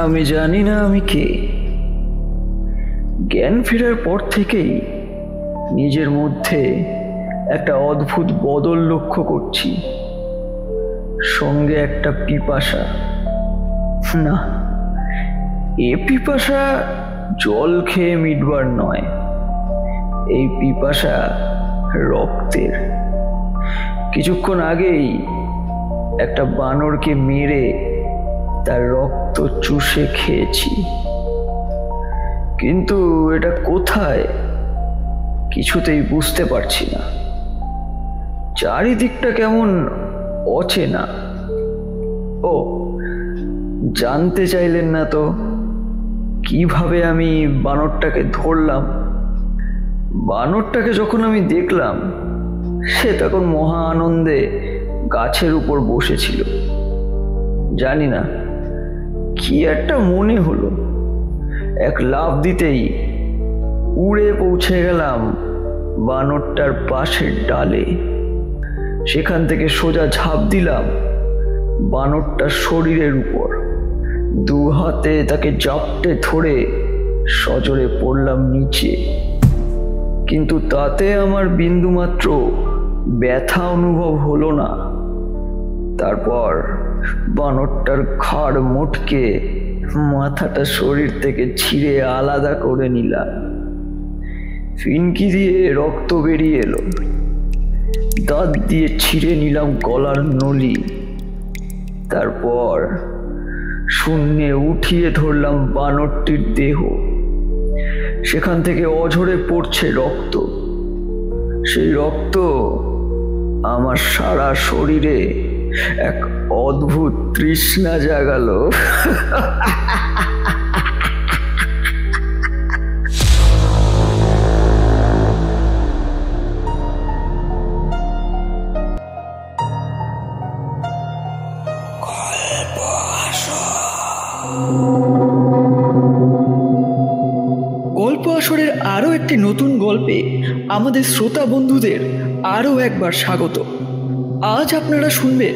আমি জানি না আমি কে। জ্ঞান ফেরার পর থেকেই নিজের মধ্যে একটা অদ্ভুত বদল লক্ষ্য করছি, সঙ্গে একটা পিপাসা। না, এ পিপাসা জল খেয়ে মিটবার নয়, এই পিপাসা রক্তের। কিছুক্ষণ আগেই একটা বানরকে মেরে তার রক্ত চুষে খেয়েছি, কিন্তু এটা কোথায় কিছুতেই বুঝতে পারছি না। চারিদিকটা কেমন অচেনা। ও, জানতে চাইলেন না তো কিভাবে আমি বানরটাকে ধরলাম? বানরটাকে যখন আমি দেখলাম, সে তখন মহা আনন্দে গাছের উপর বসেছিল। জানি না কি একটা মনে হলো, এক লাফ দিতেই উড়ে পৌঁছে গেলাম বানরটার পাশের ডালে। সেখান থেকে সোজা ঝাঁপ দিলাম বানরটার শরীরের উপর। দু হাতে তাকে জাপটে ধরে সজোরে পড়লাম নিচে, কিন্তু তাতে আমার বিন্দুমাত্র ব্যথা অনুভব হলো না। তারপর বানরটার ঘাড় মোটকে মাথাটা শরীর থেকে ছিঁড়ে আলাদা করে নিলাম। ফিনকি দিয়ে রক্ত বেরিয়ে এলো। দাঁত দিয়ে ছিঁড়ে নিলাম গলার নলি। তারপর শূন্যে উঠিয়ে ধরলাম বানরটির দেহ। সেখান থেকে অঝরে পড়ছে রক্ত। সেই রক্ত আমার সারা শরীরে এক অদ্ভুত তৃষ্ণা জাগালো। গল্প আসরের আরো একটি নতুন গল্পে আমাদের শ্রোতা বন্ধুদের আরো একবার স্বাগত। আজ আপনারা শুনবেন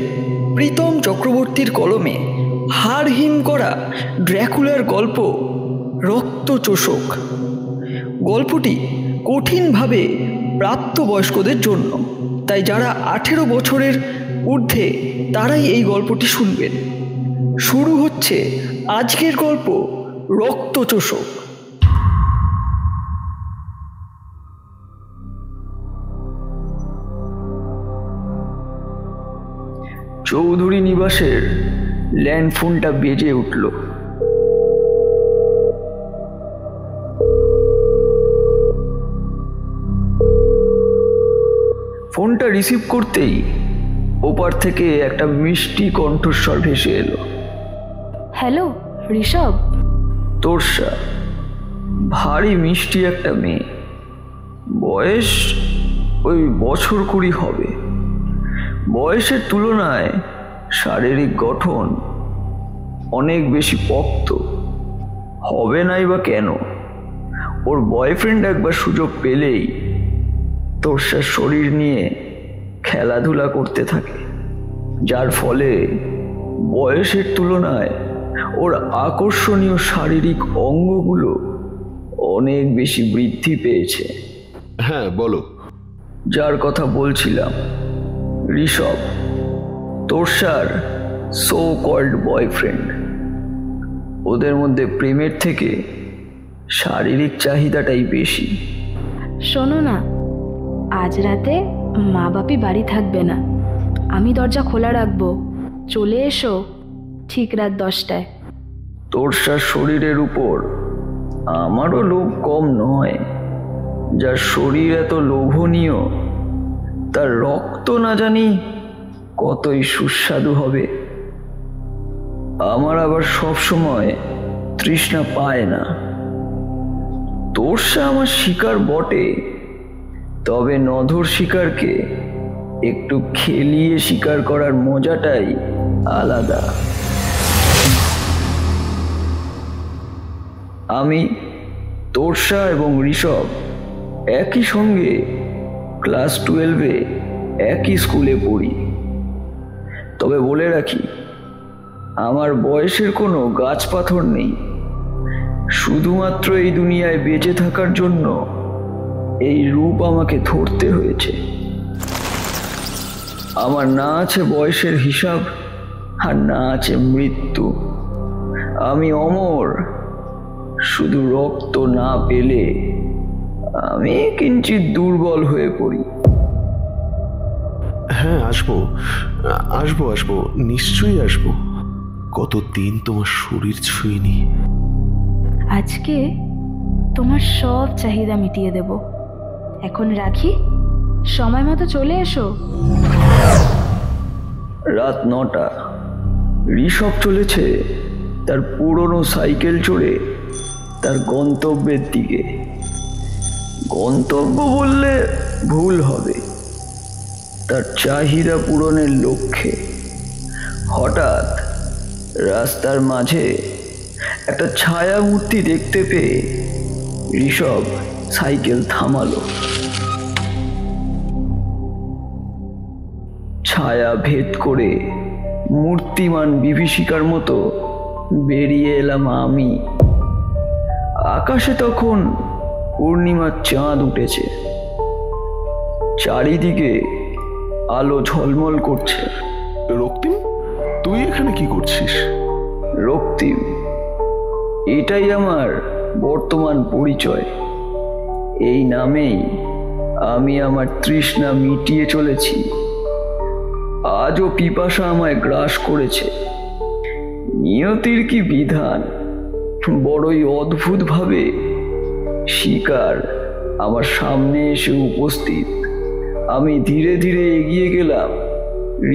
প্রীতম চক্রবর্তীর কলমে হাড় হিম করা ড্র্যাকুলার গল্প রক্তচোষক। গল্পটি কঠিনভাবে প্রাপ্তবয়স্কদের জন্য, তাই যারা 18 বছরের ঊর্ধ্বে তারাই এই গল্পটি শুনবেন। শুরু হচ্ছে আজকের গল্প রক্তচোষক। চৌধুরী নিবাসের ল্যান্ড ফোনটা বেজে উঠল। ফোনটা রিসিভ করতেই ওপার থেকে একটা মিষ্টি কণ্ঠস্বর ভেসে এলো। হ্যালো ঋষভ। তোরসা, ভারী মিষ্টি একটা মেয়ে, বয়স ওই বছর 20 হবে। বয়সের তুলনায় শারীরিক গঠন অনেক বেশি পোক্ত। হবে নাই বা কেন? ওর বয়ফ্রেন্ড একবার সুযোগ পেলেই তোরসার শরীর নিয়ে খেলাধুলা করতে থাকে, যার ফলে বয়সের তুলনায় ওর আকর্ষণীয় শারীরিক অঙ্গগুলো অনেক বেশি বৃদ্ধি পেয়েছে। হ্যাঁ বলো। যার কথা বলছিলাম ঋষভ, তোরসার সো কল্ড বয়ফ্রেন্ড। ওদের মধ্যে প্রেমের থেকে শারীরিক চাহিদাটাই বেশি। শোনো না, আজ রাতে মা বাপি বাড়ি থাকবে না, আমি দরজা খোলা রাখবো, চলে এসো ঠিক রাত 10টায়। তোরসার শরীরের উপর আমারও লোভ কম নয়। যার শরীর এত লোভনীয়, তার রক্ত না জানি কতই সুস্বাদু হবে। আমার আবার সব সময় তৃষ্ণা পায় না। তোরসা আমার শিকার বটে, তবে নধর শিকারকে একটু খেলিয়ে শিকার করার মজাটাই আলাদা। আমি, তোরসা এবং ঋষভ একই সঙ্গে ক্লাস 12-এ একই স্কুলে পড়ি। তবে বলে রাখি, আমার বয়সের কোনো গাছ পাথর নেই। শুধুমাত্র এই দুনিয়ায় বেঁচে থাকার জন্য এই রূপ আমাকে ধরতে হয়েছে। আমার না আছে বয়সের হিসাব, আর না আছে মৃত্যু। আমি অমর। শুধু রক্ত না পেলে আমি কিঞ্চিৎ দুর্বল হয়ে পড়ি। হ্যাঁ, আসবো আসবো আসবো, নিশ্চয়ই আসবো। কতদিন তোমার শরীর ছুঁইনি। আজকে তোমার সব চাহিদা মিটিয়ে দেব। এখন রাখি, সময় মতো চলে এসো। রাত 9টা। ঋষভ চলেছে তার পুরনো সাইকেল চড়ে তার গন্তব্যের দিকে। গন্তব্য বললে ভুল হবে, তার চাহিদা পূরণের লক্ষ্যে। হঠাৎ রাস্তার মাঝে একটা ছায়া মূর্তি দেখতে পেয়ে ঋষভ সাইকেল থামালো। ছায়া ভেদ করে মূর্তিমান বিভীষিকার মতো বেরিয়ে এলাম আমি। আকাশে তখন পূর্ণিমার চাঁদ উঠেছে, চারিদিকে আলো ঝলমল করছে। রক্তিম, তুই এখানে কি করছিস? রক্তিম, এটাই আমার বর্তমান পরিচয়। এই নামেই আমি আমার তৃষ্ণা মিটিয়ে চলেছি। আজও পিপাসা আমায় গ্রাস করেছে। নিয়তির কি বিধান! বড়ই অদ্ভুতভাবে শিকার আমার সামনে এসে উপস্থিত। আমি ধীরে ধীরে এগিয়ে গেলাম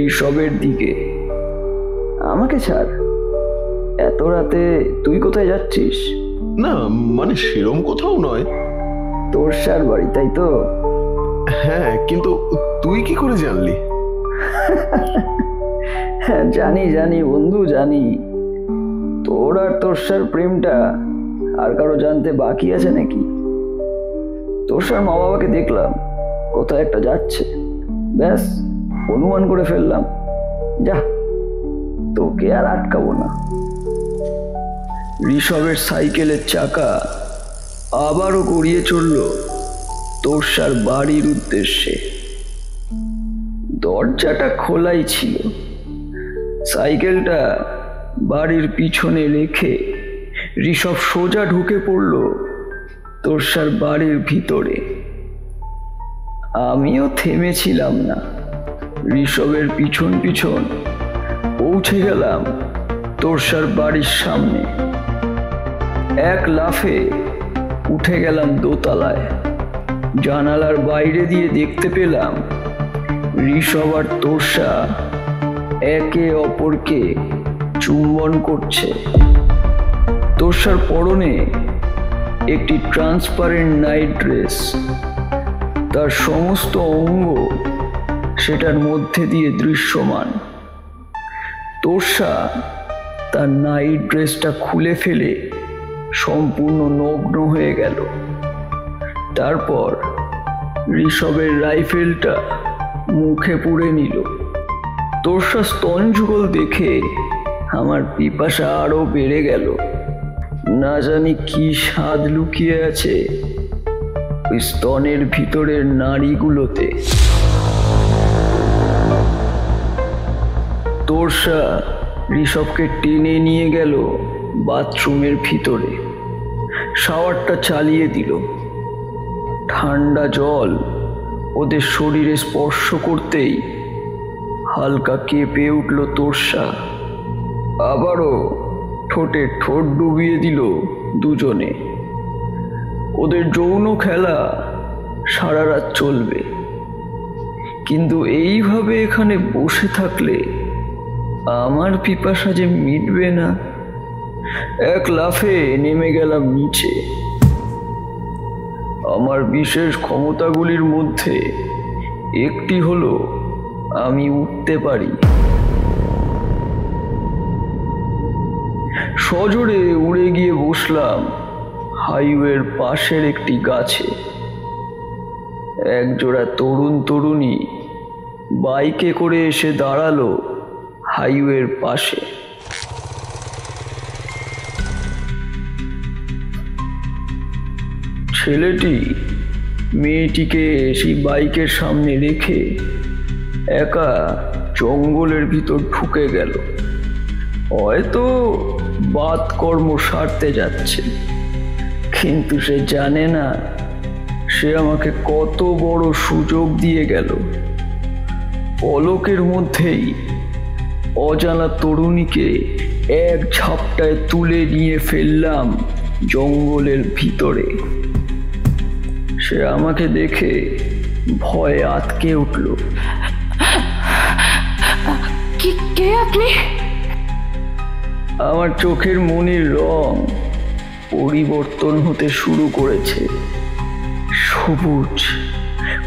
ঋষভের দিকে। আমাকে ছাড়, এত রাতে তুই কোথায় যাচ্ছিস? না, মানে সেরম কোথাও নয়। তোরসার বাড়ি, তাই তো? হ্যাঁ, কিন্তু তুই কি করে জানলি? জানি জানি বন্ধু, জানি। তোর আর তোরসার প্রেমটা আর কারো জানতে বাকি আছে নাকি? তোরসার মা বাবাকে দেখলাম কোথায় একটা যাচ্ছে, ব্যাস অনুমান করে ফেললাম। যা, তোকে আর আটকাবো না। ঋষভের সাইকেলের চাকা আবারও গড়িয়ে চলল তোরসার বাড়ির উদ্দেশ্যে। দরজাটা খোলাই ছিল। সাইকেলটা বাড়ির পিছনে রেখে ঋষভ সোজা ঢুকে পড়ল তোরসার বাড়ির ভিতরে। আমিও থেমেছিলাম না। ঋষভের পিছন পিছন পৌঁছে গেলাম তোরসার বাড়ির সামনে। এক লাফে উঠে গেলাম দোতলায়। জানালার বাইরে দিয়ে দেখতে পেলাম ঋষভ আর তোরসা একে অপরকে চুম্বন করছে। তোরসার পরনে একটি ট্রান্সপারেন্ট নাইট ড্রেস। তার সমস্ত অঙ্গ সেটার মধ্যে দিয়ে দৃশ্যমান। তোরসা তার নাইট ড্রেসটা খুলে ফেলে সম্পূর্ণ নগ্ন হয়ে গেল। তারপর ঋষভের রাইফেলটা মুখে পুরে নিল। তোরসা স্তন যুগল দেখে আমার পিপাসা আরো বেড়ে গেল। না জানি কি স্বাদ লুকিয়ে আছে ওই স্তনের ভিতরের নাড়িগুলোতে। তোরসা ঋষভকে টেনে নিয়ে গেল বাথরুমের ভিতরে। শাওয়ারটা চালিয়ে দিল। ঠান্ডা জল ওদের শরীরে স্পর্শ করতেই হালকা কেঁপে উঠল তোরসা। আবারও ঠোঁটে ঠোঁট ডুবিয়ে দিল দুজনে। ওদের যৌন খেলা সারা রাত চলবে, কিন্তু এইভাবে এখানে বসে থাকলে আমার পিপাসা যে মিটবে না। এক লাফে নেমে গেলাম নিচে। আমার বিশেষ ক্ষমতাগুলির মধ্যে একটি হলো আমি উঠতে পারি। সজোরে উড়ে গিয়ে বসলাম হাইওয়ের পাশের একটি গাছে। একজোড়া তরুণ তরুণী বাইকে করে এসে দাঁড়ালো হাইওয়ের পাশে। ছেলেটি মেয়েটিকে সেই বাইকের সামনে রেখে একা জঙ্গলের ভিতর ঢুকে গেল। হয়তো বাতকর্ম সারতে যাচ্ছে, কিন্তু সে জানে না সে আমাকে কত বড় সুযোগ দিয়ে গেল। পলকের মধ্যেই অজানা তরুণীকে এক ঝাপটায় তুলে নিয়ে ফেললাম জঙ্গলের ভিতরে। সে আমাকে দেখে ভয়ে আঁতকে উঠল। কে আপনি? আমার চোখের মনির রং পরিবর্তন হতে শুরু করেছে। সবুজ,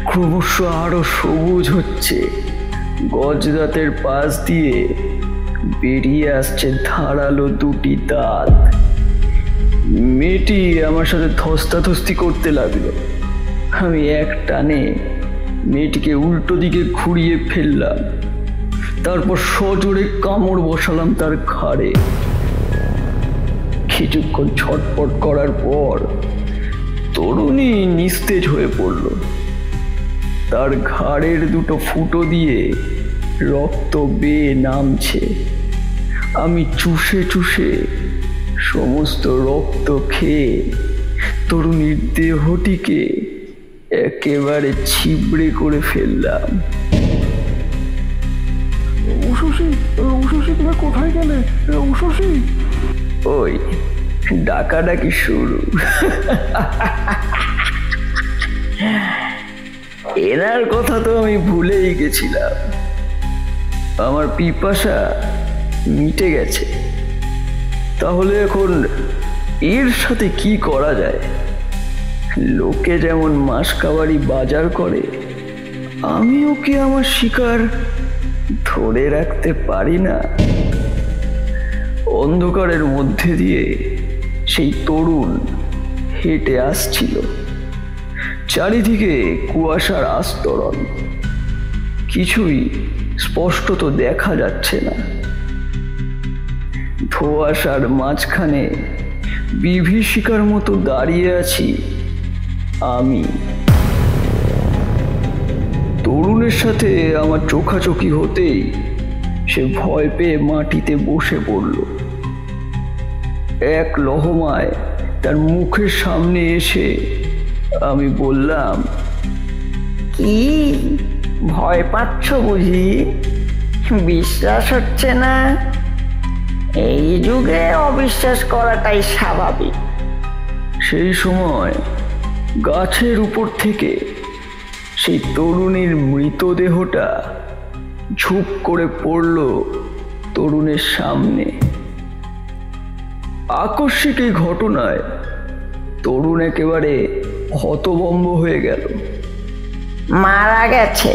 ক্রমশ আরো সবুজ হচ্ছে। গজদাঁতের পাশ দিয়ে বেরিয়ে আসছে ধারালো দুটি দাঁত। মেয়েটি আমার সাথে ধস্তাধস্তি করতে লাগলো। আমি এক টানে মেয়েটিকে উল্টো দিকে ঘুরিয়ে ফেললাম, তারপর সজোরে কামড় বসালাম তার ঘাড়ে। কিছুক্ষণ ছটপট করার পর তরুণী নিস্তেজ হয়ে পড়ল। তার ঘাড়ের দুটো ফুটো দিয়ে রক্ত বেয়ে নামছে। আমি চুষে চুষে সমস্ত রক্ত খেয়ে তরুণীর দেহটিকে একেবারে ছিবড়ে করে ফেললাম। উষসী, উষসী, তুমি কোথায় গেলে? উষসী! ওই ডাকাডাকি শুরু। এনার কথা তো আমি ভুলেই গেছিলাম। আমার পিপাসা মিটে গেছে। তাহলে এখন এর সাথে কি করা যায়? লোকে যেমন মাসকাবারি বাজার করে, আমিও কি আমার শিকার ধরে রাখতে পারি না? অন্ধকারের মধ্যে দিয়ে সেই তরুণ হেঁটে আসছিল। চারিদিকে কুয়াশার আস্তরণ, কিছুই স্পষ্টত দেখা যাচ্ছে না। ধোঁয়াশার মাঝখানে বিভীষিকার মতো দাঁড়িয়ে আছি আমি। তরুণের সাথে আমার চোখাচোখি হতেই সে ভয় পেয়ে মাটিতে বসে পড়ল। এক লহমায় তার মুখের সামনে এসে আমি বললাম, কি ভয় পাচ্ছ বুঝি? বিশ্বাস হচ্ছে না? এই যুগে অবিশ্বাস করাটাই স্বাভাবিক। সেই সময় গাছের উপর থেকে সেই তরুণীর মৃতদেহটা ঝুপ করে পড়ল তরুণের সামনে। আকস্মিক এই ঘটনায় তরুণ একেবারে হতভম্ব হয়ে গেল। মারা গেছে?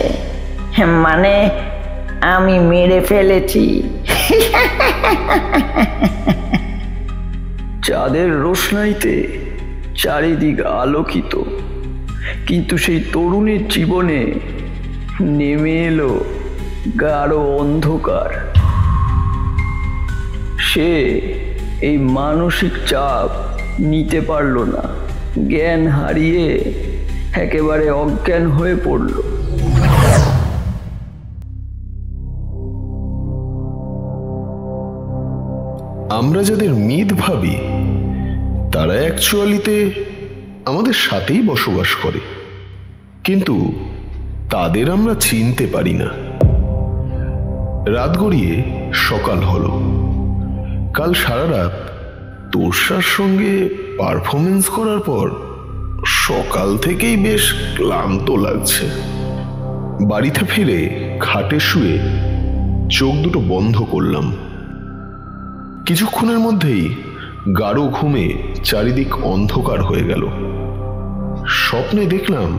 মানে আমি মেরে ফেলেছি? চাঁদের রোশনাইতে চারিদিক আলোকিত, কিন্তু সেই তরুণীর জীবনে নেমে এলো গাঢ় অন্ধকার। সে এই মানসিক চাপ নিতে পারল না, জ্ঞান হারিয়ে একেবারে অজ্ঞান হয়ে পড়ল। আমরা যাদের মিথ ভাবি তারা অ্যাকচুয়ালিতে আমাদের সাথেই বসবাস করে, কিন্তু তাদের আমরা চিনতে পারি না। রাত গড়িয়ে সকাল হলো। কাল সারা রাত তোরসার সঙ্গে পারফরমেন্স করার পর সকাল থেকেই বেশ ক্লান্ত লাগছে। বাড়িতে ফিরে খাটে শুয়ে চোখ দুটো বন্ধ করলাম। কিছুক্ষণের মধ্যেই গাঢ় ঘুমে চারিদিক অন্ধকার হয়ে গেল। স্বপ্নে দেখলাম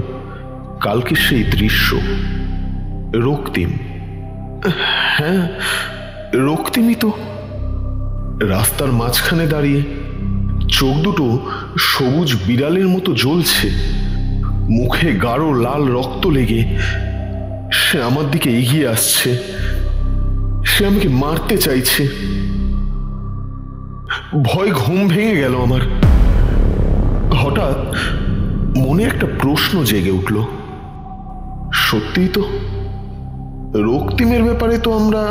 কালকে সেই দৃশ্য। রক্তিম, হ্যাঁ রক্তিমই তো। রাস্তার মাঝখানে দাঁড়িয়ে চোখ দুটো সবুজ বিড়ালের মতো জ্বলছে, মুখে গাঢ় লাল রক্ত লেগে সে আমার দিকে এগিয়ে আসছে। সে আমাকে মারতে চাইছে। ভয় ঘুম ভেঙে গেল আমার। হঠাৎ মনে একটা প্রশ্ন জেগে উঠল। সত্যিই তো, রক্তিমের ব্যাপারে তো আমরা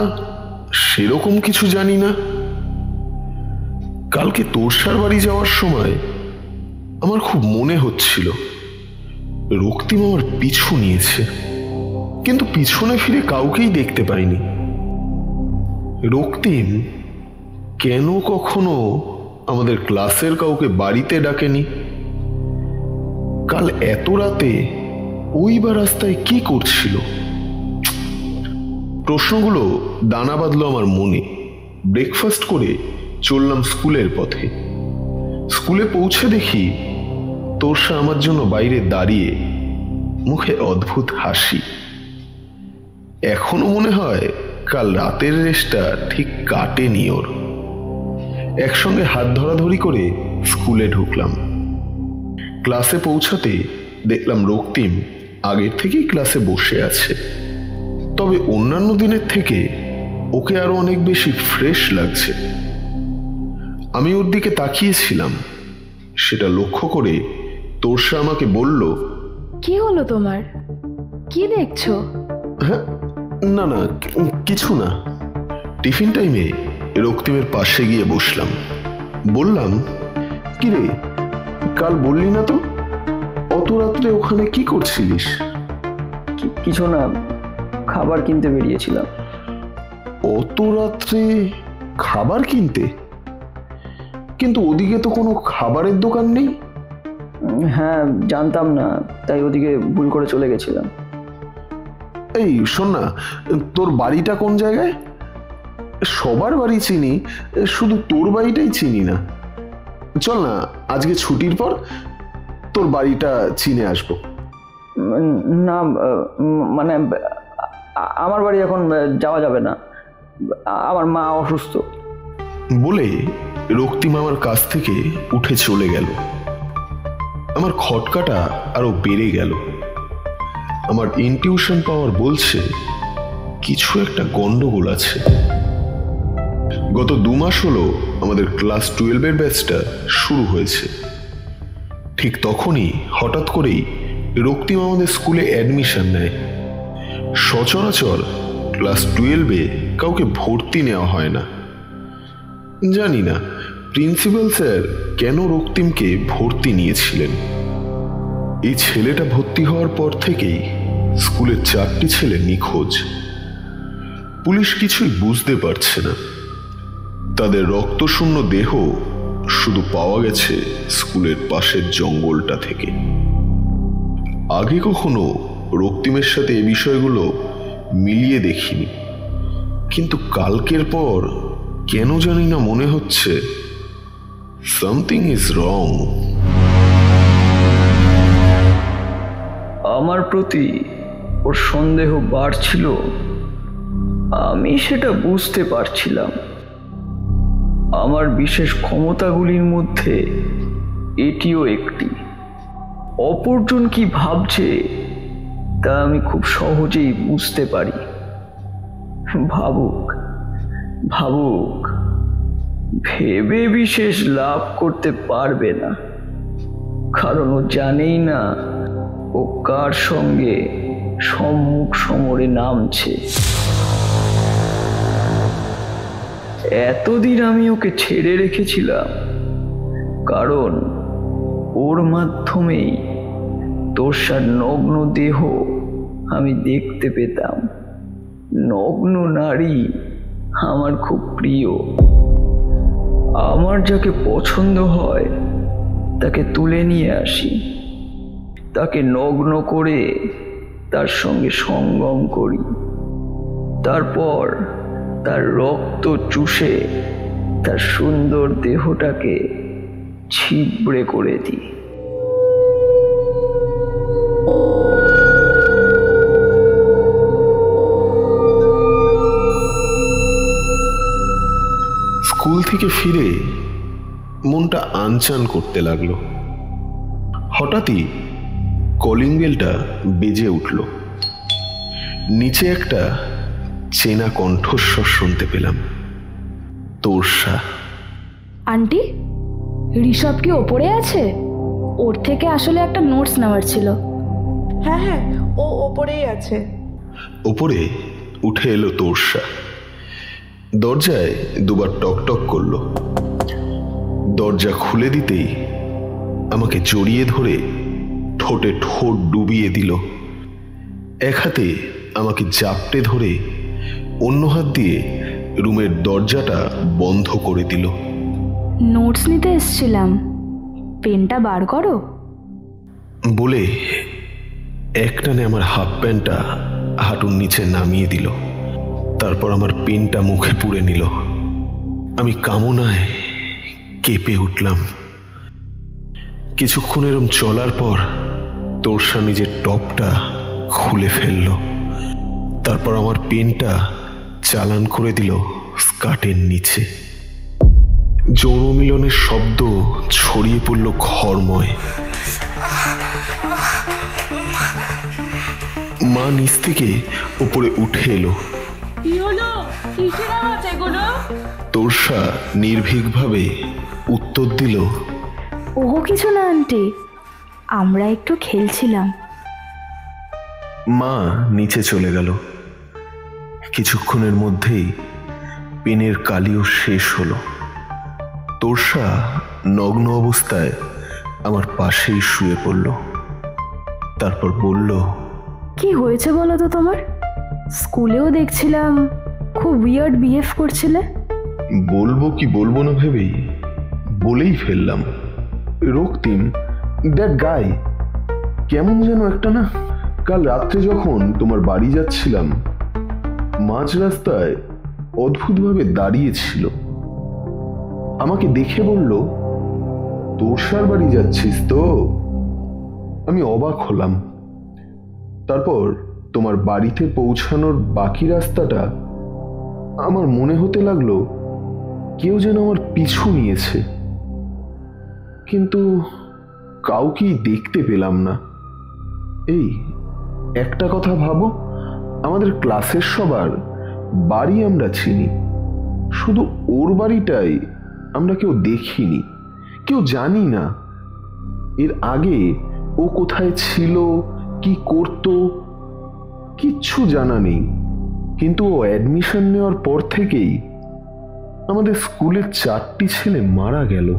সেরকম কিছু জানি না। কালকে তোরসার বাড়ি যাওয়ার সময় আমার খুব মনে হচ্ছিল রক্তিম আমার পিছু নিয়েছে, কিন্তু পিছনে ফিরে কাউকেই দেখতে পাইনি। রক্তিম কেন কখনো আমাদের ক্লাসের কাউকে বাড়িতে ডাকেনি? কাল এত রাতে ওই বা রাস্তায় কি করছিল? প্রশ্নগুলো দানা বাঁধলো আমার মনে। ব্রেকফাস্ট করে চললাম স্কুলের পথে। স্কুলে পৌঁছে দেখি তোরসা আমার জন্য বাইরে দাঁড়িয়ে, মুখে অদ্ভুত হাসি। এখনো মনে হয় কাল রাতের রেশটা ঠিক কাটেনি ওর। একসঙ্গে হাত ধরাধরি করে স্কুলে ঢুকলাম। ক্লাসে পৌঁছাতে দেখলাম রক্তিম আগের থেকেই ক্লাসে বসে আছে, তবে অন্যান্য দিনের থেকে ওকে আরো অনেক বেশি ফ্রেশ লাগছে। আমি ওর দিকে তাকিয়েছিলাম, সেটা লক্ষ্য করে তোরসা আমাকে বলল, কি হলো তোমার? কি দেখছো? হ্যাঁ, না না, কিছু না। টিফিন টাইমে রক্তিমের পাশে গিয়ে বসলাম। বললাম, কিরে, কাল বললি না তো অত রাত্রে ওখানে কি করছিলিস? কিছু না, খাবার কিনতে বেরিয়েছিলাম। অত রাত্রে খাবার কিনতে? কিন্তু ওদিকে তো কোনো খাবারের দোকান নেই। হ্যাঁ, জানতাম না, তাই ওদিকে ভুল করে চলে গেছিলাম। এই শোন না, তোর বাড়িটা কোন জায়গায়? সবার বাড়ি চিনি, শুধু তোর বাড়িটাই চিনি না। চল না, আজকে ছুটির পর তোর বাড়িটা চিনে আসবো। না, মানে আমার বাড়ি এখন যাওয়া যাবে না, আমার মা অসুস্থ। বলে রক্তিম আমার কাছ থেকে উঠে চলে গেল। আমার খটকাটা আরো বেড়ে গেল। আমার ইনটিউশন পাওয়ার বলছে কিছু একটা গন্ডগোল আছে। গত 2 মাস হলো আমাদের ক্লাস 12-এর ব্যাচটা শুরু হয়েছে। ঠিক তখনই হঠাৎ করেই রক্তিম আমাদের স্কুলে অ্যাডমিশন নেয়। সচরাচর ক্লাস 12-এ কাউকে ভর্তি নেওয়া হয় না। জানি না প্রিন্সিপাল স্যার কেন রক্তিমকে ভর্তি নিয়েছিলেন। এই ছেলেটা ভর্তি হওয়ার পর থেকেই স্কুলের 4টি ছেলে নিখোঁজ। পুলিশ কিছুই বুঝতে পারছে না। তাদের রক্তশূন্য দেহ শুধু পাওয়া গেছে স্কুলের পাশের জঙ্গলটা থেকে। আগে কখনো রক্তিমের সাথে এই বিষয়গুলো মিলিয়ে দেখিনি, কিন্তু কালকের পর কেন জানি না মনে হচ্ছে সামথিং ইজ রং। আমার প্রতি ওর সন্দেহ বাড়ছিল, আমি সেটা বুঝতে পারছিলাম। আমার বিশেষ ক্ষমতাগুলির মধ্যে এটিও একটি। অপরজন কি ভাবছে তা আমি খুব সহজেই বুঝতে পারি। ভাবুক ভাবুক, ভেবে বিশেষ লাভ করতে পারবে না, কারণ ও জানেই না ও কার সঙ্গে সম্মুখ সমরে নামছে। এতদিন আমি ওকে ছেড়ে রেখেছিলাম, কারণ ওর মাধ্যমেই তোরসার নগ্ন দেহ আমি দেখতে পেতাম। নগ্ন নারী আমার খুব প্রিয়। আমার যাকে পছন্দ হয় তাকে তুলে নিয়ে আসি, তাকে নগ্ন করে তার সঙ্গে সঙ্গম করি, তারপর তার রক্ত চুষে তার সুন্দর দেহটাকে ছিবড়ে করে দিই। স্কুল থেকে ফিরে মনটা আনচান করতে লাগলো। হঠাৎই কলিং বেলটা বেজে উঠল। নিচে একটা চেনা কণ্ঠস্বর শুনতে পেলাম, তোরসা। আন্টি, ঋষভ কি ওপরে আছে? ওর থেকে আসলে একটা নোটস নেওয়ার ছিল। হ্যাঁ হ্যাঁ, ও ওপরেই আছে। ওপরে উঠে এলো তোর্সা। দরজায় দুবার টক টক করলো। দরজা খুলে দিতেই আমাকে জড়িয়ে ধরে ঠোঁটে ঠোঁট ডুবিয়ে দিল। এক হাতে আমাকে জাপটে ধরে অন্য হাত দিয়ে রুমের দরজাটা বন্ধ করে দিল। নোটস নিতে এসছিলাম, পেনটা বার করো বলে একটানে আমার হাফ প্যান্টটা হাঁটুর নিচে নামিয়ে দিল। তারপর আমার পেনটা মুখে পুড়ে নিল। আমি কামনায় কেঁপে উঠলাম। কিছুক্ষণ এরম চলার পর তোর্সা নিজের টপটা খুলে ফেলল। তারপর আমার পেনটা চালান করে দিল স্কার্টের নিচে। যৌন মিলনের শব্দ ছড়িয়ে পড়ল ঘরময়। মা নিচ থেকে উপরে উঠে এলো। কি হলো? কিসের আওয়াজ এগুলো? তোর্সা নির্ভীকভাবে উত্তর দিল, ও কিছু না আন্টি, আমরা একটু খেলছিলাম। মা নিচে চলে গেল। কিছুক্ষণের মধ্যেই পেনের কালিও শেষ হলো। তোর্সা নগ্ন অবস্থায় আমার পাশেই শুয়ে পড়ল। তারপর বলল, কি হয়েছে বলো তো তোমার? স্কুলেও দেখছিলাম খুব উইয়ার্ড বিহেভ করছিলে। বলবো কি বলবো না ভেবেই বলেই ফেললাম। রক্তিম, দ্যাট গাই কেমন যেন একটা না। কাল রাত্রে যখন তোমার বাড়ি যাচ্ছিলাম, মাঝ রাস্তায় অদ্ভুতভাবে দাঁড়িয়েছিল। আমাকে দেখে বলল, তোর্সার বাড়ি যাচ্ছিস তো? আমি অবাক হলাম। তারপর তোমার বাড়িতে পৌঁছানোর বাকি রাস্তাটা আমার মনে হতে লাগলো কেউ যেন আমার পিছু নিয়েছে, কিন্তু কাউকেই দেখতে পেলাম না। এই একটা কথা ভাবো, আমাদের ক্লাসের সবার বাড়ি আমরা চিনি, শুধু ওর বাড়িটাই আমরা কেউ দেখিনি, কেউ জানি না। এর আগে ও কোথায় ছিল, কি করত, কিচ্ছু জানা নেই। কিন্তু ও অ্যাডমিশন নেওয়ার পর থেকেই আমাদের স্কুলের 4টি ছেলে মারা গেল।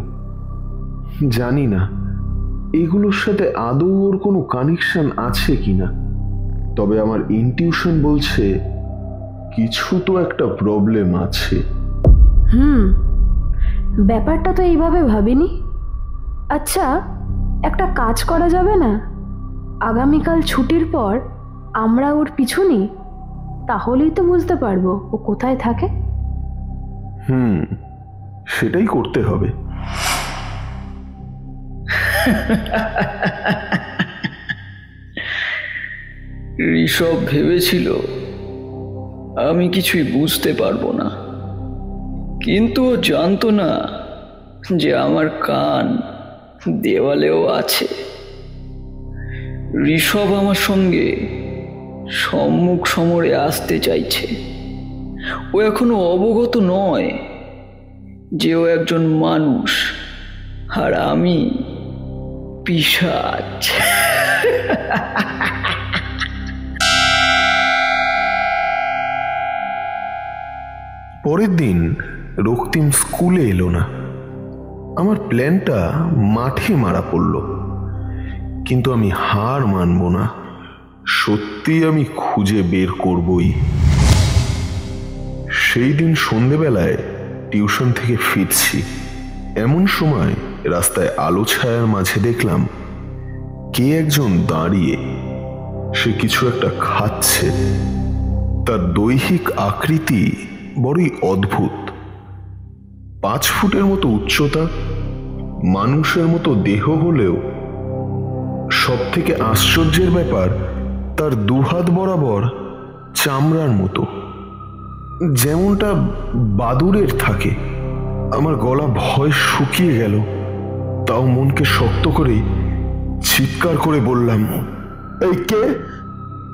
জানি না এগুলোর সাথে আদৌ ওর কোনো কানেকশন আছে কিনা, তবে আমার ইনটিউশন বলছে কিছু তো একটা প্রবলেম আছে। ব্যাপারটা তো এইভাবে ভাবিনি। আচ্ছা, একটা কাজ করা যাবে না? আগামীকাল ছুটির পর আমরা ওর পিছু নিই, তাহলেই তো বুঝতে পারবো ও কোথায় থাকে। সেটাই করতে হবে। ঋষভ ভেবেছিল আমি কিছুই বুঝতে পারবো না, কিন্তু ও জানতো না যে আমার কান দেওয়ালেও আছে। ঋষভ আমার সঙ্গে সম্মুখ সমরে আসতে চাইছে। ও এখনো অবগত নয় যে ও একজন মানুষ আর আমি পিশাচ। পরের দিন রক্তিম স্কুলে এলো না। আমার প্ল্যানটা মাঠে মারা পড়ল, কিন্তু আমি হার মানব না। সত্যি আমি খুঁজে বের করবই। সেই দিন সন্ধেবেলায় টিউশন থেকে ফিরছি, এমন সময় রাস্তায় আলো ছায়ার মাঝে দেখলাম কে একজন দাঁড়িয়ে। সে কিছু একটা খাচ্ছে। তার দৈহিক আকৃতি বড়ই অদ্ভুত। 5 ফুটের মতো উচ্চতা, মানুষের মতো দেহ হলেও সব থেকে আশ্চর্যের ব্যাপার, তার 2 হাত বরাবর চামড়ার মতো, যেমনটা বাদুড়ের থাকে। আমার গলা ভয় শুকিয়ে গেল, তাও মনকে শক্ত করে চিৎকার করে বললাম, এই কে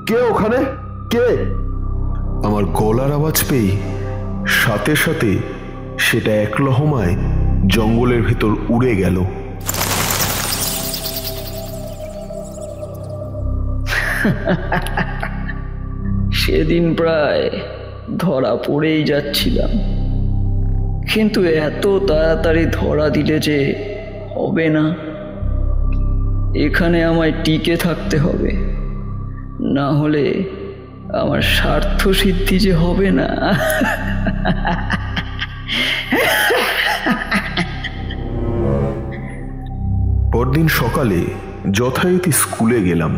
কে ওখানে, কে? আমার গলার আওয়াজ পেয়ে সাথে সাথে সেটা এক লহমায় জঙ্গলের ভেতর উড়ে গেল। সেদিন প্রায় ধরা পড়েই যাচ্ছিলাম, কিন্তু এত তাড়াতাড়ি ধরা দিলে যে হবে না। এখানে আমায় টিকে থাকতে হবে, না হলে আমার স্বার্থ সিদ্ধি যে হবে না। পরদিন সকালে যথারীতি স্কুলে গেলাম।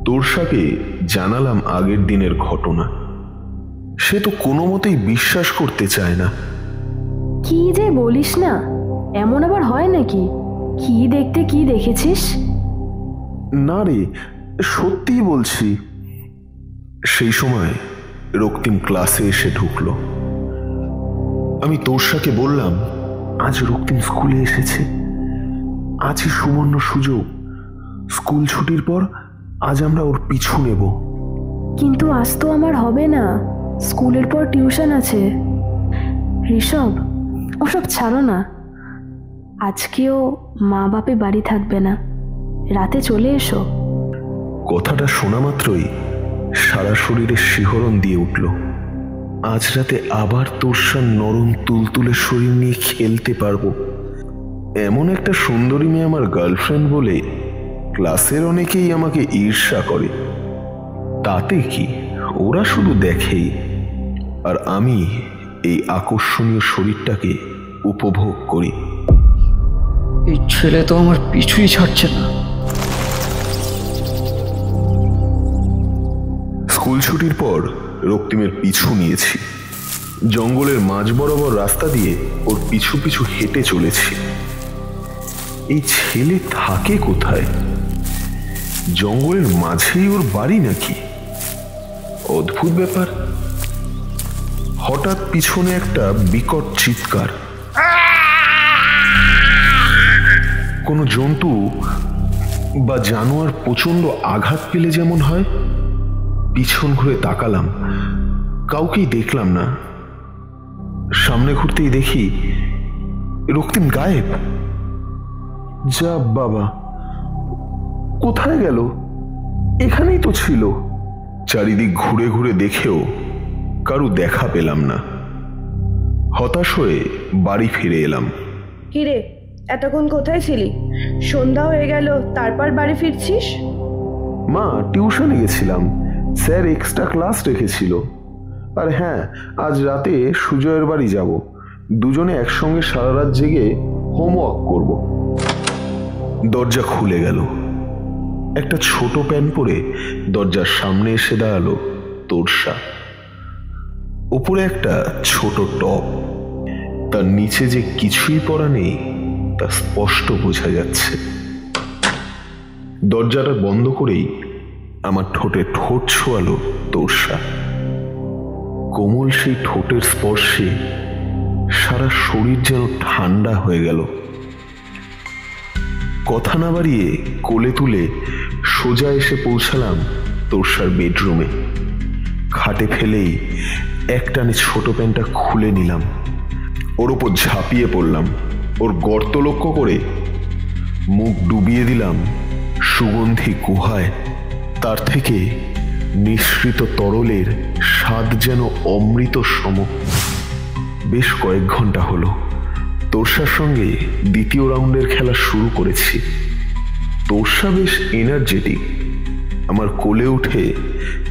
তোরসাকে জানালাম আগের দিনের ঘটনা। সে তো কোনো মতেই বিশ্বাস করতে চায় না। কি যে বলিস না, এমন আবার হয় নাকি? কি দেখতে কি দেখেছিস? না রে, সত্যিই বলছি। সেই সময় রক্তিম ক্লাসে এসে ঢুকলো। আমি তোরসাকে বললাম, আজ রক্তিম স্কুলে এসেছে, আজই সুবর্ণ সুযোগ। স্কুল ছুটির পর আজ আমরা ওর পিছু নেব। কিন্তু আজ তো আমার হবে না, স্কুলের পর টিউশন আছে। ঋষভ, ওসব ছাড়ো না। আজকেও মা বাপে বাড়ি থাকবে না, রাতে চলে এসো। কথাটা শোনা মাত্রই সারা শরীরে শিহরণ দিয়ে উঠল। আজ রাতে আবার তোরসার নরম তুলতুলে শরীর নিয়ে খেলতে পারবো। এমন একটা সুন্দরী মেয়ে আমার গার্লফ্রেন্ড বলে ক্লাসের অনেকেই আমাকে ঈর্ষা করে। তাতে কি, ওরা শুধু দেখেই, আর আমি এই আকর্ষণীয় শরীরটাকে উপভোগ করি। এই ছেলে তো আমার পিছুই ছাড়ছে না। স্কুল ছুটির পর রক্তিমের পিছু নিয়েছি। জঙ্গলের মাঝ বরাবর রাস্তা দিয়ে ওর পিছু পিছু হেঁটে চলেছি। এই ছেলে থাকে কোথায়? জঙ্গলের মাঝেই ওর বাড়ি নাকি? অদ্ভুত ব্যাপার। হঠাৎ পিছনে একটা বিকট চিৎকার। কোনো জন্তু বা জানোয়ার প্রচন্ড আঘাত পেলে যেমন হয়। পিছন ঘুরে তাকালাম, কাউকেই দেখলাম না। সামনে ঘুরতেই দেখি রক্তিম গায়েব। যা বাবা, কোথায় গেল? এখানেই তো ছিল। চারিদিক ঘুরে ঘুরে দেখেও কারু দেখা পেলাম না। হতাশ হয়ে বাড়ি ফিরে এলাম। কিরে, এতক্ষণ কোথায় ছিলি? সন্ধ্যা হয়ে গেল, তারপর বাড়ি ফিরছিস? মা, টিউশনে গেছিলাম, স্যার এক্সট্রা ক্লাস রেখেছিল। আর হ্যাঁ, আজ রাতে সুজয়ের বাড়ি যাব, দুজনে একসঙ্গে সারা রাত জেগে হোমওয়ার্ক করব। দরজা খুলে গেল। একটা ছোট প্যান্ট পরে দরজার সামনে এসে দাঁড়ালো তোরসা। উপরে একটা ছোট টপ, তার নিচে যে কিছুই পরা নেই তা স্পষ্ট বোঝা যাচ্ছে। দরজাটা বন্ধ করেই আমার ঠোঁটে ঠোঁট ছোঁয়ালো তোরসা। কোমল সেই ঠোঁটের স্পর্শে সারা শরীর যেন ঠান্ডা হয়ে গেল। কথা না বাড়িয়ে কোলে তুলে সোজা এসে পৌঁছালাম তোরসার বেডরুমে। খাটে ফেলেই একটানে ছোট প্যান্টটা খুলে নিলাম, ওর ওপর ঝাঁপিয়ে পড়লাম। ওর গর্ত লক্ষ্য করে মুখ ডুবিয়ে দিলাম সুগন্ধি গুহায়। তার থেকে নিঃসৃত তরলের স্বাদ যেন অমৃত সম। বেশ কয়েক ঘন্টা হলো তোরসার সঙ্গে দ্বিতীয় রাউন্ডের খেলা শুরু করেছি। তোরসা বেশ এনার্জেটিক। আমার কোলে উঠে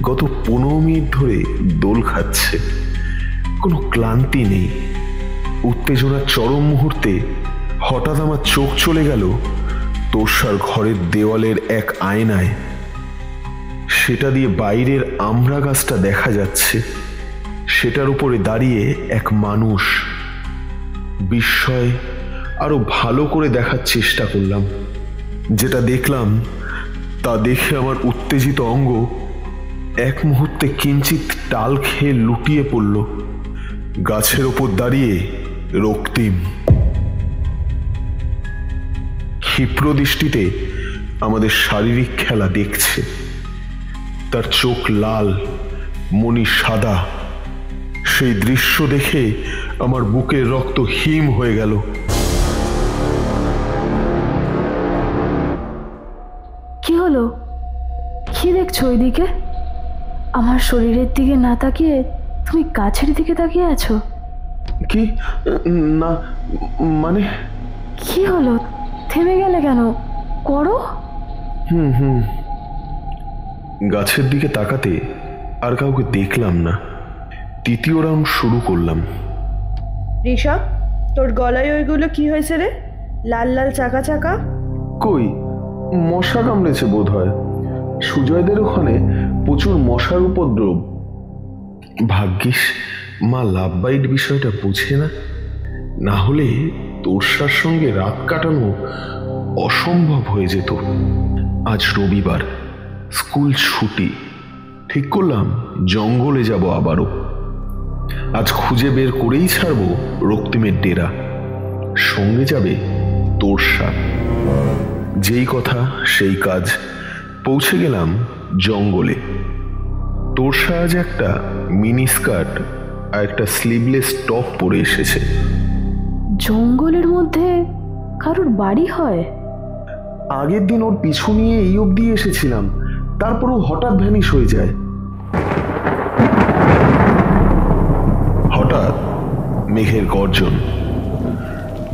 গত 15 মিনিট ধরে দোল খাচ্ছে। কোনো ক্লান্তি নেই। উত্তেজনার চরম মুহূর্তে হঠাৎ আমার চোখ চলে গেল তোরসার ঘরের দেওয়ালের এক আয়নায়। সেটা দিয়ে বাইরের আমড়া গাছটা দেখা যাচ্ছে। সেটার উপরে দাঁড়িয়ে এক মানুষ। বিস্ময় আরো ভালো করে দেখার চেষ্টা করলাম। যেটা দেখলাম তা দেখে আমার উত্তেজিত অঙ্গ এক মুহূর্তে কিঞ্চিত টাল খেয়ে লুটিয়ে পড়ল। গাছের ওপর দাঁড়িয়ে রক্তিম ক্ষিপ্র দৃষ্টিতে আমাদের শারীরিক খেলা দেখছে। তার চোখ লাল, মনি সাদা। সেই দৃশ্য দেখে আমার বুকের রক্ত হিম হয়ে গেল। কি হলো? কি দেখছো ওইদিকে? আমার শরীরের দিকে না তাকিয়ে তুমি গাছের দিকে তাকিয়ে আছো। কি? না মানে কি হলো, থেমে গেলে কেন? করো। গাছের দিকে তাকাতে আর কাউকে দেখলাম না। তৃতীয় রাউন্ড শুরু করলাম। ঋষভ, তোর গলায় ওইগুলো কি হয়েছে রে? লাল লাল চাকা চাকা। কই, মশা কামড়েছে বোধ হয়। সুজয়দের ওখানে প্রচুর মশার উপদ্রব। ভাগ্যিস মা লাভ বাইট বিষয়টা বুঝে না, না হলে তোরসার সঙ্গে রাত কাটানো অসম্ভব হয়ে যেত। আজ রবিবার, স্কুল ছুটি। ঠিক করলাম জঙ্গলে যাব আবারও। আজ খুঁজে বের করেই ছাড়বো রক্তিমের ডেরা। সঙ্গে যাবে তোরসা। যেই কথা সেই কাজ। পৌঁছে গেলাম জঙ্গলে। তোরসা আজ একটা মিনি স্কার্ট আর একটা স্লিভলেস টপ পরে এসেছে। জঙ্গলের মধ্যে কারোর বাড়ি হয়? আগের দিন ওর পিছু নিয়ে এই অবধি এসেছিলাম, তারপরও হঠাৎ ভ্যানিশ হয়ে যায়। হঠাৎ মেঘের গর্জন,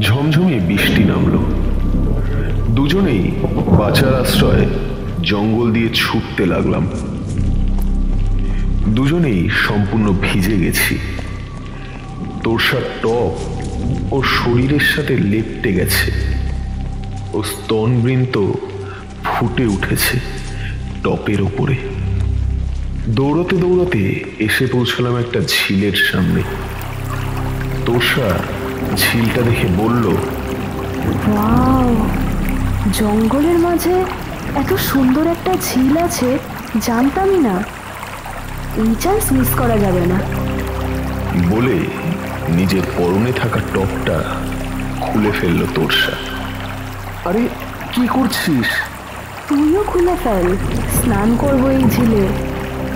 ঝমঝমে বৃষ্টি নামলো। দুজনেই বাঁচার আশ্রয়ে জঙ্গল দিয়ে ছুটতে লাগলাম। দুজনেই সম্পূর্ণ ভিজে গেছি। তোরসার টপ ও শরীরের সাথে লেপ্টে গেছে। ও স্তনবৃন্ত ফুটে উঠেছে টপের ওপরে। দৌড়তে দৌড়তে এসে পৌঁছলাম একটা ঝিলের সামনে। তোরসা ঝিলটা দেখে বলল, ওয়াও, জঙ্গলের মাঝে এত সুন্দর একটা ঝিল আছে জানতামই না। এই চান্স মিস করা যাবে না। বলে নিজের পরনে থাকা টপটা খুলে ফেলল তোরসা। আরে কি করছিস? তুইও খুলে ফেল, স্নান করবো এই ঝিলে।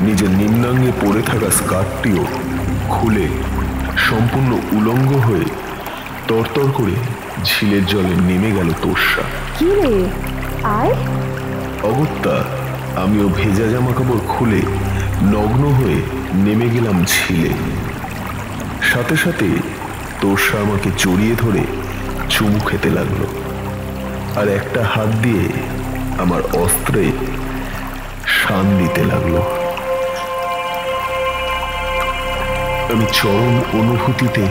নিজের নিম্নাঙ্গে পরে থাকা স্কার্টটিও খুলে সম্পূর্ণ উলঙ্গ হয়ে তরতর করে ঝিলের জলে নেমে গেল তোরসা। কি রে, আয়। অগত্যা আমিও ভেজা জামা কাপড় খুলে নগ্ন হয়ে নেমে গেলাম ঝিলে। সাথে সাথে তোরসা আমাকে জড়িয়ে ধরে চুমু খেতে লাগলো, আর একটা হাত দিয়ে আমার অস্ত্রে শান দিতে লাগলো। আমি চরম অনুভূতিতে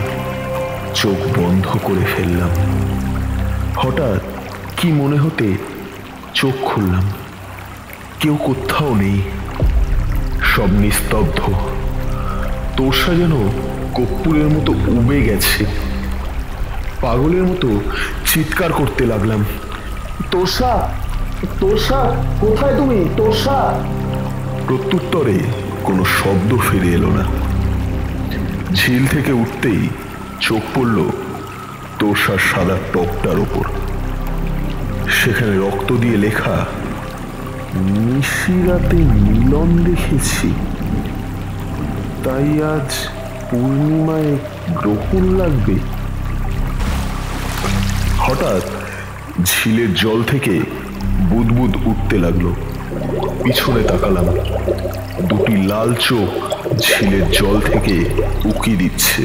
চোখ বন্ধ করে ফেললাম। হঠাৎ কি মনে হতে চোখ খুললাম। কেউ কোথাও নেই, সব নিস্তব্ধ। তোরসা যেন কর্পূরের মতো উবে গেছে। পাগলের মতো চিৎকার করতে লাগলাম, তোরসা, তোরসা, কোথায় তুমি? তোরসা। প্রত্যুত্তরে কোনো শব্দ ফিরে এলো না। ঝিল থেকে উঠতেই চোখ পড়ল তোরসার সাদা টপটার ওপর। সেখানে রক্ত দিয়ে লেখা, নিশিরাতে মিলন দেখেছি, তাই আজ পূর্ণিমায় গ্রহণ লাগবে। হঠাৎ ঝিলের জল থেকে বুদবুদ উঠতে লাগলো। পিছনে তাকালাম, দুটি লাল চোখ ঝিলের জল থেকে উকি দিচ্ছে।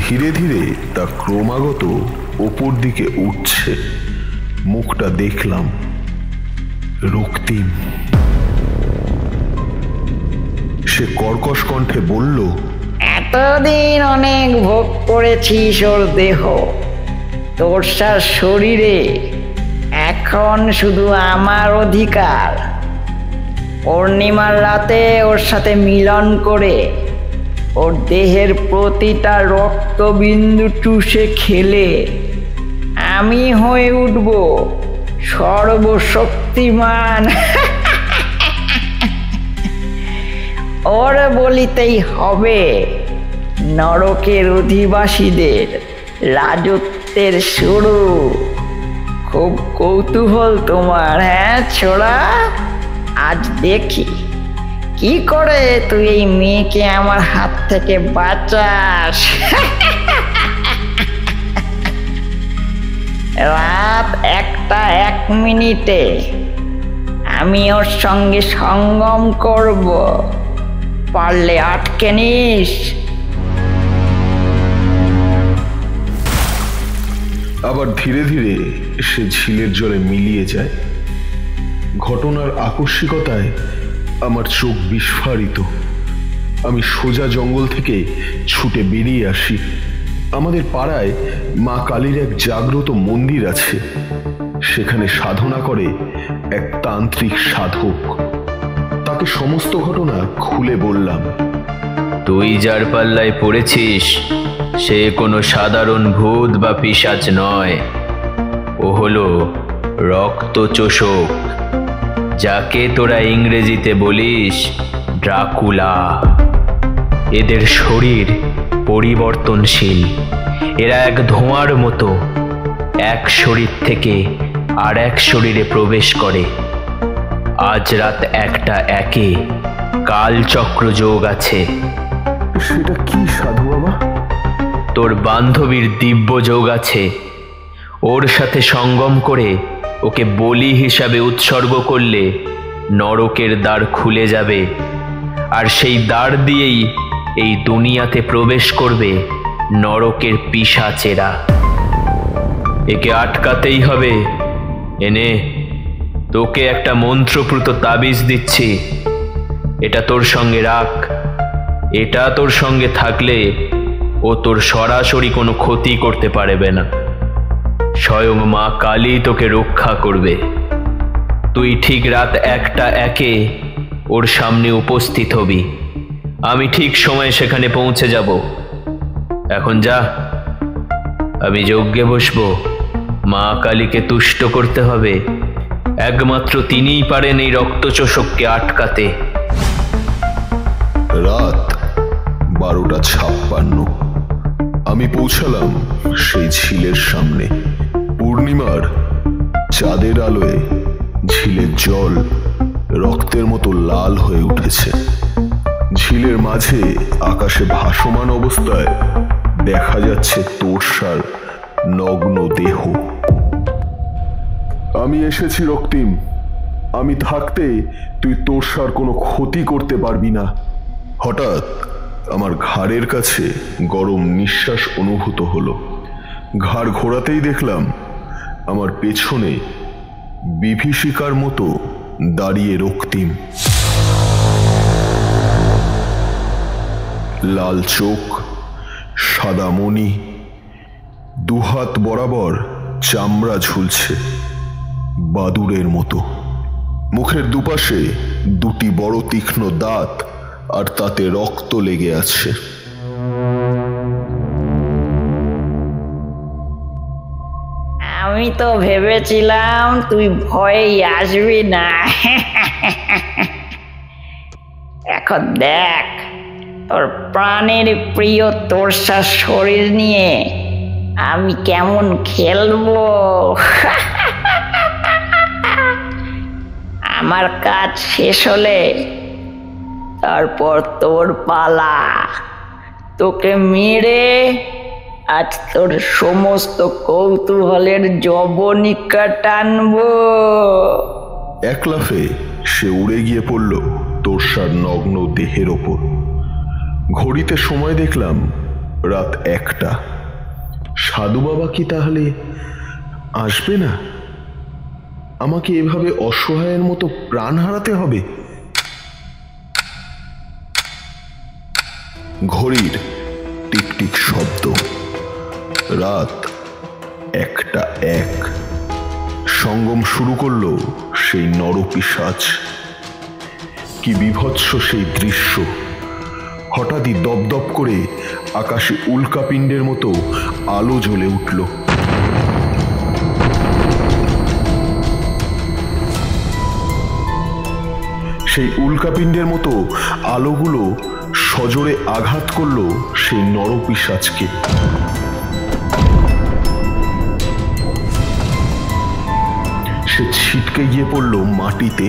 ধীরে ধীরে তা ক্রমাগত ওপর দিকে উঠছে। মুখটা দেখলাম, রক্তিম। সে কর্কশ কণ্ঠে বলল, এতদিন অনেক ভোগ করেছিস ওর দেহ, তোরসার শরীরে। এখন শুধু আমার অধিকার পূর্ণিমার রাতে ওর সাথে মিলন করে ওর দেহের প্রতিটা রক্তবিন্দু চুষে খেলে আমি হয়ে উঠব সর্বশক্তিমান। ওর বলিতেই হবে নরকের অধিবাসীদের রাজত্বের শুরু। খুব কৌতূহল তোমার, হ্যাঁ ছোড়া? আজ দেখি কি করে তুই এই মেয়েকে আমার হাত থেকে বাঁচাস। রাত 1টা 1 মিনিটে আমি ওর সঙ্গে সঙ্গম করব, পারলে আটকে নিস। আবার ধীরে ধীরে সে ঝিলের জলে মিলিয়ে যায়। ঘটনার আকস্মিকতায় আমার চোখ বিস্ফারিত। আমি সোজা জঙ্গল থেকে ছুটে বেরিয়ে আসি। আমাদের পাড়ায় মা কালীর এক জাগ্রত মন্দির আছে। সেখানে সাধনা করে এক তান্ত্রিক সাধক। তাকে সমস্ত ঘটনা খুলে বললাম। তুই যার পাল্লায় পড়েছিস সে কোনো সাধারণ ভূত বা পিশাচ নয়, ও হলো রক্তচোষক, যাকে তোরা ইংরেজিতে বলিস ড্রাকুলা। এদের শরীর পরিবর্তনশীল। এরা এক ধোঁয়ার মতো এক শরীর থেকে আর এক শরীরে প্রবেশ করে। আজ রাত 1টা 1 কালচক্র যোগ আছে। সেটা কি সাধু বাবা? তোর বান্ধবীর দিব্য যোগ আছে। ওর সাথে সঙ্গম করে ওকে বলি হিসাবে উৎসর্গ করলে নরকের দ্বার খুলে যাবে, আর সেই দ্বার দিয়েই এই দুনিয়াতে প্রবেশ করবে নরকের পিশাচেরা। একে আটকাতেই হবে। এনে তোকে একটা মন্ত্রপ্রুত তাবিজ দিচ্ছি, এটা তোর সঙ্গে রাখ। এটা তোর সঙ্গে থাকলে ও তোর সরাসরি কোনো ক্ষতি করতে পারবে না। স্বয়ং মা কালী তোকে রক্ষা করবে। তুই ঠিক রাত 1টা 1 ওর সামনে উপস্থিত হবি। আমি ঠিক সময়ে সেখানে পৌঁছে যাব। এখন যা, আমি যজ্ঞে বসবো। মা কালীকে তুষ্ট করতে হবে। একমাত্র তিনিই পারেন এই রক্তচোষককে আটকাতে। রাত 12:56 আমি পৌঁছালাম সেই ঝিলের সামনে। পূর্ণিমার চাঁদের আলোয় ঝিলের জল রক্তের মতো লাল হয়ে উঠেছে। ঝিলের মাঝে আকাশে ভাসমান অবস্থায় দেখা যাচ্ছে তোরসার নগ্ন দেহ। আমি এসেছি রক্তিম। আমি থাকতে তুই তোরসার কোনো ক্ষতি করতে পারবি না। হঠাৎ আমার ঘাড়ের কাছে গরম নিঃশ্বাস অনুভূত হলো। ঘাড় ঘোরাতেই দেখলাম আমার পেছনে বিভীষিকার মতো দাঁড়িয়ে রক্তিম। লাল চোখ, সাদা মণি, দুহাত বরাবর চামড়া ঝুলছে বাদুড়ের মতো। মুখের দুপাশে দুটি বড় তীক্ষ্ণ দাঁত, আর তাতে রক্ত লেগে আছে। আমি তো ভেবেছিলাম তুই ভয়েই আসবি না। এখন দেখ তোর প্রাণের প্রিয় তোরসার শরীর নিয়ে আমি কেমন খেলবো। আমার কাজ শেষ হলে তারপর তোর পালা। তোকে মেরে আজ তোর সমস্ত কৌতূহলের যবনিকা টানবো। এক লাফে সে উড়ে গিয়ে পড়ল তোরসার নগ্ন দেহের ওপর। ঘড়িতে সময় দেখলাম রাত 1টা। সাধু বাবা কি তাহলে আসবে না? আমাকে এভাবে অসহায়ের মতো প্রাণ হারাতে হবে? ঘড়ির টিকটিক শব্দ। রাত 1টা 1। সঙ্গম শুরু করলো সেই নরপিশাচ। কি বিভৎস সেই দৃশ্য! হঠাৎই দপদপ করে আকাশে উল্কাপিণ্ডের মতো আলো জ্বলে উঠল। সেই উল্কাপিণ্ডের মতো আলোগুলো সজোরে আঘাত করলো সেই নরপিশাচকে। সে ছিটকে গিয়ে পড়ল মাটিতে।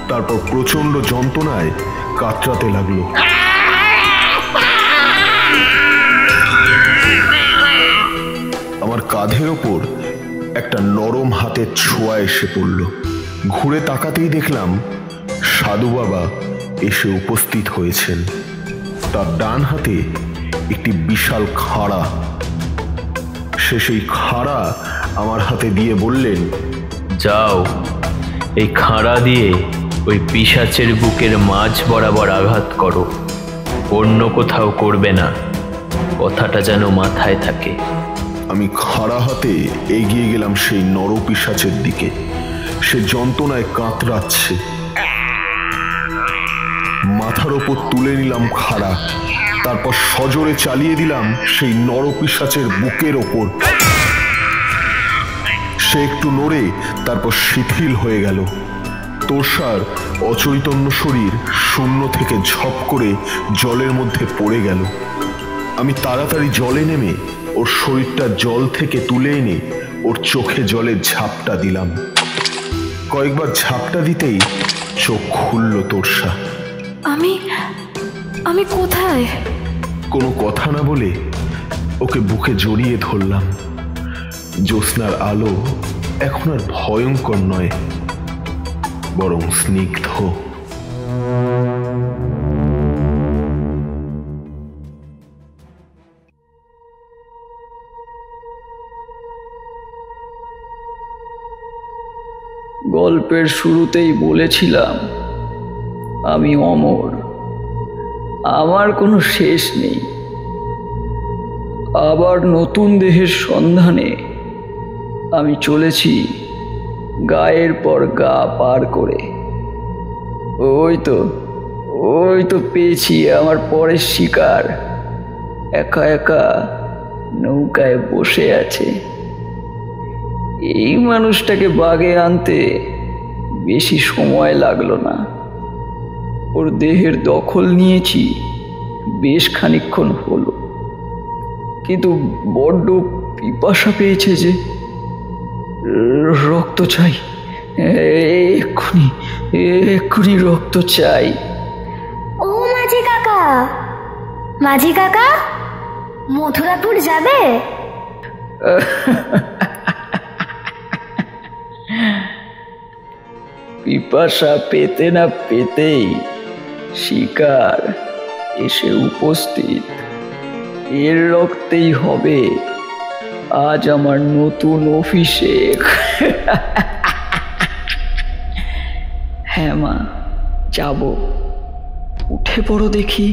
তারপর প্রচন্ড যন্ত্রণায় কাতরাতে লাগলো। আমার কাঁধের ওপর একটা নরম হাতের ছোঁয়া এসে পড়ল। ঘুরে তাকাতেই দেখলাম সাধু বাবা এসে উপস্থিত হয়েছেন। তার ডান হাতে একটি বিশাল খাড়া। সে সেই খাড়া আমার হাতে দিয়ে বললেন, যাও, এই খাঁড়া দিয়ে ওই পিশাচের বুকের মাঝ বরাবর আঘাত করো, অন্য কোথাও করবে না, কথাটা যেন মাথায় থাকে। আমি খাড়া হাতে এগিয়ে গেলাম সেই নরপিশাচের দিকে। সে যন্ত্রণায় কাতরাচ্ছে। মাথার ওপর তুলে নিলাম খাড়া, তারপর সজোরে চালিয়ে দিলাম সেই নরপিশাচের বুকের ওপর। সে একটু নড়ে তারপর শিথিল হয়ে গেল। তোষার অচৈতন্য শরীর শূন্য থেকে ঝপ করে জলের মধ্যে পড়ে গেল। আমি তাড়াতাড়ি জলে নেমে ওর শরীরটা জল থেকে তুলে এনে ওর চোখে জলের ঝাপটা দিলাম। কয়েকবার ঝাপটা দিতেই চোখ খুলল তোষা। আমি কোথায়? কোনো কথা না বলে ওকে বুকে জড়িয়ে ধরলাম। জ্যোৎস্নার আলো এখন আর ভয়ঙ্কর নয়, বরং স্নিগ্ধ। গল্পের শুরুতেই বলেছিলাম আমি অমর, আমার কোনো শেষ নেই। আবার নতুন দেহের সন্ধানে আমি চলেছি গায়ের পর গা পার করে। ওই তো পেয়েছি আমার পরের শিকার, একা একা নৌকায় বসে আছে। এই মানুষটাকে বাগে আনতে বেশি সময় লাগলো না। ওর দেহের দখল নিয়েছি বেশ খানিকক্ষণ হলো, কিন্তু বড্ড পিপাসা পেয়েছে যে। রক্ত চাই, এক্ষুনি রক্ত চাই। ও মাঝি কাকা, মথুরাপুর যাবে? পিপাসা পেতে না পেতেই শিকার এসে উপস্থিত। এর রক্তেই হবে আজ আমার নতুন অভিষেক। হ্যাঁ মা, যাব। উঠে পড়ো দেখি।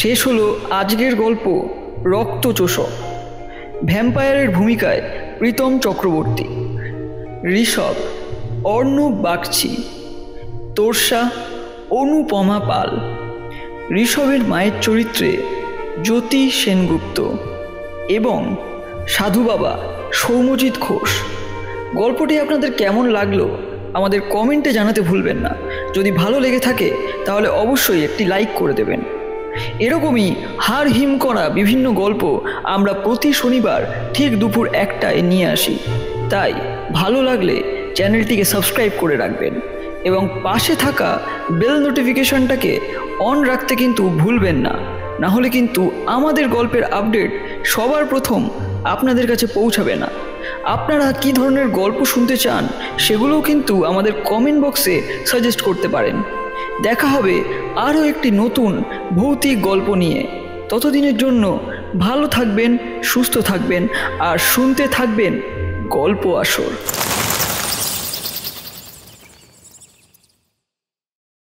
শেষ হলো আজকের গল্প রক্তচোষক। ভ্যাম্পায়ারের ভূমিকায় প্রীতম চক্রবর্তী, ঋষভ অর্ণব বাগচি, তোর্ষা অনুপমা পাল, ঋষভের মায়ের চরিত্রে জ্যোতি সেনগুপ্ত এবং সাধু বাবা সৌম্যজিৎ ঘোষ। গল্পটি আপনাদের কেমন লাগলো আমাদের কমেন্টে জানাতে ভুলবেন না। যদি ভালো লেগে থাকে তাহলে অবশ্যই একটি লাইক করে দেবেন। এরকমই হাড় হিম করা বিভিন্ন গল্প আমরা প্রতি শনিবার ঠিক দুপুর 1টায় নিয়ে আসি। তাই ভালো লাগলে চ্যানেলটিকে সাবস্ক্রাইব করে রাখবেন এবং পাশে থাকা বেল নোটিফিকেশনটাকে অন রাখতে কিন্তু ভুলবেন না। না হলে কিন্তু আমাদের গল্পের আপডেট সবার প্রথম আপনাদের কাছে পৌঁছাবে না। আপনারা কী ধরনের গল্প শুনতে চান সেগুলোও কিন্তু আমাদের কমেন্ট বক্সে সাজেস্ট করতে পারেন। দেখা হবে আরও একটি নতুন ভৌতিক গল্প নিয়ে। ততদিনের জন্য ভালো থাকবেন, সুস্থ থাকবেন আর শুনতে থাকবেন গল্প আসর।